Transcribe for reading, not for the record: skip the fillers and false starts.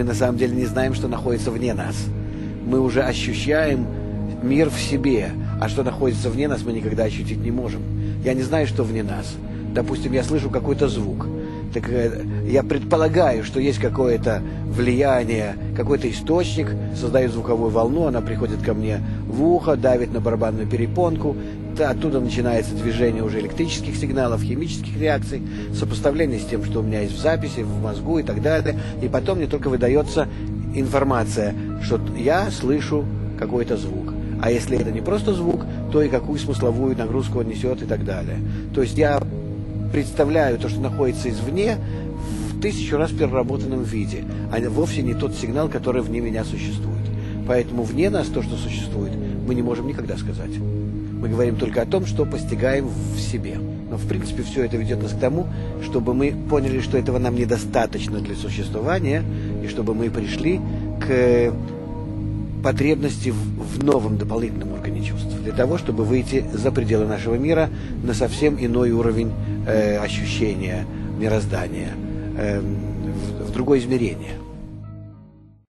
Мы на самом деле не знаем, что находится вне нас. Мы уже ощущаем мир в себе, а что находится вне нас, мы никогда ощутить не можем. Я не знаю, что вне нас. Допустим, я слышу какой-то звук. Так я предполагаю, что есть какое-то влияние, какой-то источник, создает звуковую волну, она приходит ко мне в ухо, давит на барабанную перепонку, оттуда начинается движение уже электрических сигналов, химических реакций, сопоставление с тем, что у меня есть в записи, в мозгу и так далее. И потом мне только выдается информация, что я слышу какой-то звук. А если это не просто звук, то и какую смысловую нагрузку он несет и так далее. То есть я представляю то, что находится извне, в 1000 раз переработанном виде, а вовсе не тот сигнал, который вне меня существует. Поэтому вне нас то, что существует, мы не можем никогда сказать. Мы говорим только о том, что постигаем в себе. Но, в принципе, все это ведет нас к тому, чтобы мы поняли, что этого нам недостаточно для существования, и чтобы мы пришли к потребности в новом дополнительном органе чувств, для того, чтобы выйти за пределы нашего мира на совсем иной уровень ощущения, мироздания, в другое измерение.